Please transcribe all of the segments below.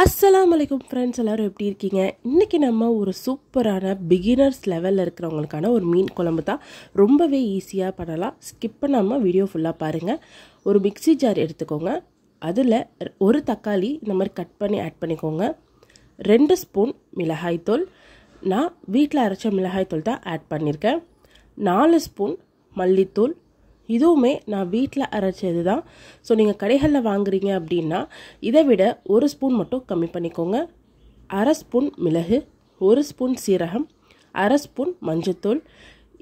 அஸ்ஸலாமு அலைக்கும் ஃப்ரெண்ட்ஸ், எல்லோரும் எப்படி இருக்கீங்க? இன்றைக்கி நம்ம ஒரு சூப்பரான பிகினர்ஸ் லெவலில் இருக்கிறவங்களுக்கான ஒரு மீன் குழம்பு தான். ரொம்பவே ஈஸியாக பண்ணலாம். ஸ்கிப் பண்ணாமல் வீடியோ ஃபுல்லாக பாருங்கள். ஒரு மிக்ஸி ஜார் எடுத்துக்கோங்க. அதில் ஒரு தக்காளி இந்த மாதிரி கட் பண்ணி ஆட் பண்ணிக்கோங்க. 2 ஸ்பூன் மிளகாய்த்தூள், நான் வீட்டில் அரைச்ச மிளகாய்த்தூள் தான் ஆட் பண்ணியிருக்கேன். 4 ஸ்பூன் மல்லித்தூள், இதுவுமே நான் வீட்டில் அரைச்சது தான். ஸோ நீங்கள் கடைகளில் வாங்குறீங்க அப்படின்னா இதை விட 1 ஸ்பூன் மட்டும் கம்மி பண்ணிக்கோங்க. 1/2 ஸ்பூன் மிளகு, 1 ஸ்பூன் சீரகம், 1/2 ஸ்பூன் மஞ்சத்தூள்.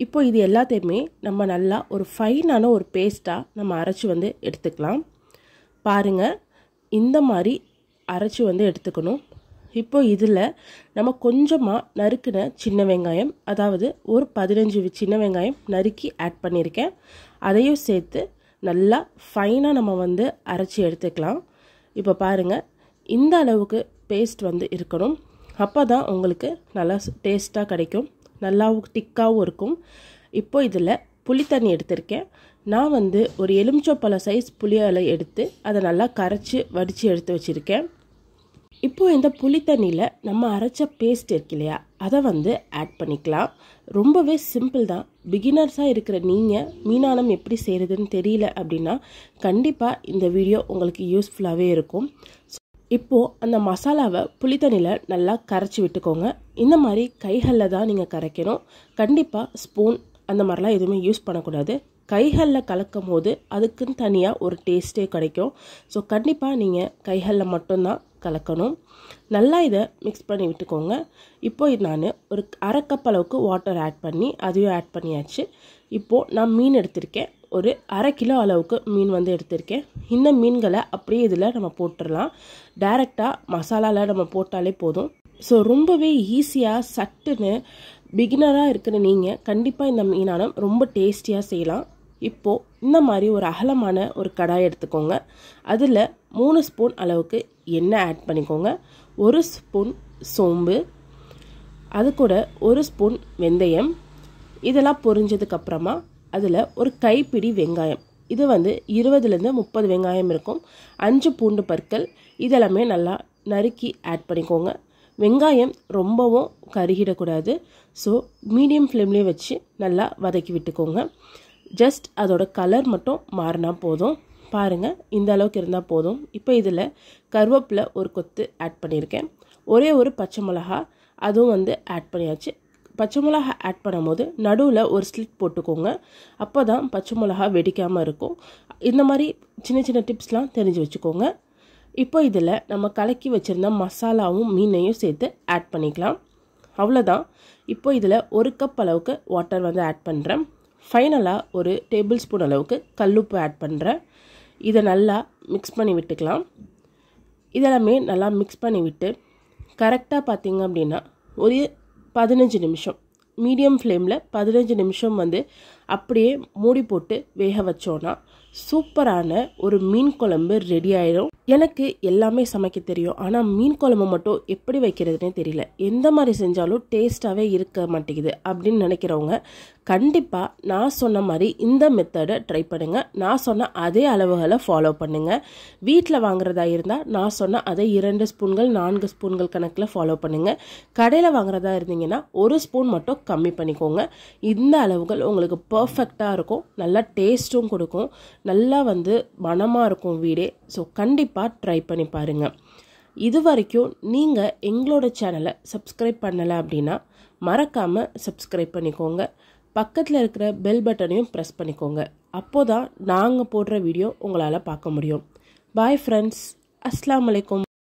இப்போ இது எல்லாத்தையுமே நம்ம நல்லா ஒரு ஃபைனான ஒரு பேஸ்ட்டாக நம்ம அரைச்சி எடுத்துக்கலாம். பாருங்கள், இந்த மாதிரி அரைச்சி எடுத்துக்கணும். இப்போ இதில் நம்ம கொஞ்சமாக நறுக்கின சின்ன வெங்காயம், அதாவது ஒரு 15 சின்ன வெங்காயம் நறுக்கி ஆட் பண்ணியிருக்கேன். அதையும் சேர்த்து நல்லா ஃபைனாக நம்ம அரைச்சி எடுத்துக்கலாம். இப்போ பாருங்கள், இந்த அளவுக்கு பேஸ்ட் இருக்கணும். அப்போ தான் உங்களுக்கு நல்லா டேஸ்ட்டாக கிடைக்கும், நல்லாவும் திக்காகவும் இருக்கும். இப்போ இதில் புளித்தண்ணி எடுத்திருக்கேன். நான் ஒரு எலுமிச்சப்பழ சைஸ் புளியலை எடுத்து அதை நல்லா கரைச்சி வடித்து எடுத்து வச்சுருக்கேன். இப்போது இந்த புளித்தண்ணியில் நம்ம அரைச்ச பேஸ்ட் இருக்கு இல்லையா, அதை ஆட் பண்ணிக்கலாம். ரொம்பவே சிம்பிள் தான். பிகினர்ஸாக இருக்கிற நீங்கள் மீனானம் எப்படி செய்கிறதுன்னு தெரியல அப்படின்னா கண்டிப்பாக இந்த வீடியோ உங்களுக்கு யூஸ்ஃபுல்லாகவே இருக்கும். இப்போது அந்த மசாலாவை புளித்தண்ணியில் நல்லா கரைச்சி விட்டுக்கோங்க. இந்த மாதிரி கைகளில் தான் நீங்கள் கரைக்கணும். கண்டிப்பாக ஸ்பூன் அந்த மாதிரிலாம் எதுவுமே யூஸ் பண்ணக்கூடாது. கைகளில் கலக்கும் போது அதுக்குன்னு தனியாக ஒரு டேஸ்ட்டே கிடைக்கும். ஸோ கண்டிப்பாக நீங்கள் கைகளில் மட்டும்தான் கலக்கணும். நல்லா இதை மிக்ஸ் பண்ணி விட்டுக்கோங்க. இப்போ நான் ஒரு 1/2 கப் அளவுக்கு வாட்டர் ஆட் பண்ணி அதையும் ஆட் பண்ணியாச்சு. இப்போது நான் மீன் எடுத்திருக்கேன். ஒரு 1/2 கிலோ அளவுக்கு மீன் எடுத்திருக்கேன். இந்த மீன்களை அப்படியே இதில் நம்ம போட்டுடலாம். டைரெக்டாக மசாலாவில் நம்ம போட்டாலே போதும். ஸோ ரொம்பவே ஈஸியாக சட்டுன்னு பிகினராக இருக்கிற நீங்கள் கண்டிப்பாக இந்த மீனானம் ரொம்ப டேஸ்டியாக செய்யலாம். இப்போது இந்த மாதிரி ஒரு அகலமான ஒரு கடாய் எடுத்துக்கோங்க. அதில் 3 ஸ்பூன் அளவுக்கு எண்ணெய் ஆட் பண்ணிக்கோங்க. 1 ஸ்பூன் சோம்பு, அது கூட 1 ஸ்பூன் வெந்தயம். இதெல்லாம் பொரிஞ்சதுக்கப்புறமா அதில் ஒரு கைப்பிடி வெங்காயம், இது 20லேருந்து 30 வெங்காயம் இருக்கும். 5 பூண்டு பற்கள், இதெல்லாமே நல்லா நறுக்கி ஆட் பண்ணிக்கோங்க. வெங்காயம் ரொம்பவும் கருகிடக்கூடாது. ஸோ மீடியம் ஃப்ளேம்லேயே வச்சு நல்லா வதக்கி விட்டுக்கோங்க. ஜஸ்ட் அதோட கலர் மட்டும் மாறினா போதும். பாருங்கள், இந்த அளவுக்கு இருந்தால் போதும். இப்போ இதில் கருவேப்பிலை ஒரு கொத்து ஆட் பண்ணியிருக்கேன். ஒரே ஒரு பச்சை மிளகா, அதுவும் ஆட் பண்ணியாச்சு. பச்சை மிளகா ஆட் பண்ணும்போது நடுவில் ஒரு ஸ்லிட் போட்டுக்கோங்க. அப்போ தான் பச்சை மிளகா வெடிக்காமல் இருக்கும். இந்த மாதிரி சின்ன சின்ன டிப்ஸ்லாம் தெரிஞ்சு வச்சுக்கோங்க. இப்போ இதில் நம்ம கலக்கி வச்சுருந்த மசாலாவும் மீனையும் சேர்த்து ஆட் பண்ணிக்கலாம். அவ்வளோதான். இப்போ இதில் 1 கப் அளவுக்கு வாட்டர் ஆட் பண்ணுறேன். ஃபைனலாக ஒரு டேபிள் ஸ்பூன் அளவுக்கு கல்லுப்பு ஆட் பண்ணுறேன். இதை நல்லா மிக்ஸ் பண்ணி விட்டுக்கலாம். இதெல்லாமே நல்லா மிக்ஸ் பண்ணி விட்டு கரெக்டாக பார்த்திங்க அப்படின்னா ஒரு 15 நிமிஷம் மீடியம் ஃப்ளேமில் 15 நிமிஷம் அப்படியே மூடி போட்டு வேக வச்சோன்னா சூப்பரான ஒரு மீன் குழம்பு ரெடி ஆயிடும். எனக்கு எல்லாமே சமைக்க தெரியும், ஆனால் மீன் குழம்பு மட்டும் எப்படி வைக்கிறதுனே தெரியல, எந்த மாதிரி செஞ்சாலும் டேஸ்ட்டாகவே இருக்க மாட்டேங்குது அப்படின்னு நினைக்கிறவங்க கண்டிப்பாக நான் சொன்ன மாதிரி இந்த மெத்தடை ட்ரை பண்ணுங்கள். நான் சொன்ன அதே அளவுகளை ஃபாலோ பண்ணுங்கள். வீட்டில் வாங்குறதா இருந்தால் நான் சொன்ன அதை 2 ஸ்பூன்கள் 4 ஸ்பூன்கள் கணக்கில் ஃபாலோ பண்ணுங்கள். கடையில் வாங்குறதா இருந்தீங்கன்னா 1 ஸ்பூன் மட்டும் கம்மி பண்ணிக்கோங்க. இந்த அளவுகள் உங்களுக்கு பர்ஃபெக்டாக இருக்கும். நல்லா டேஸ்ட்டும் கொடுக்கும், நல்லா மனமாக இருக்கும் வீடே. ஸோ கண்டிப்பாக ட்ரை பண்ணி பாருங்கள். இது வரைக்கும் நீங்கள் எங்களோட சேனலை சப்ஸ்கிரைப் பண்ணலை அப்படின்னா மறக்காமல் சப்ஸ்கிரைப் பண்ணிக்கோங்க. பக்கத்தில் இருக்கிற பெல் பட்டனையும் ப்ரெஸ் பண்ணிக்கோங்க. அப்போ தான் நாங்கள் போடுற வீடியோ உங்களால் பார்க்க முடியும். பாய் ஃப்ரெண்ட்ஸ், அஸ்ஸலாமு அலைக்கும்.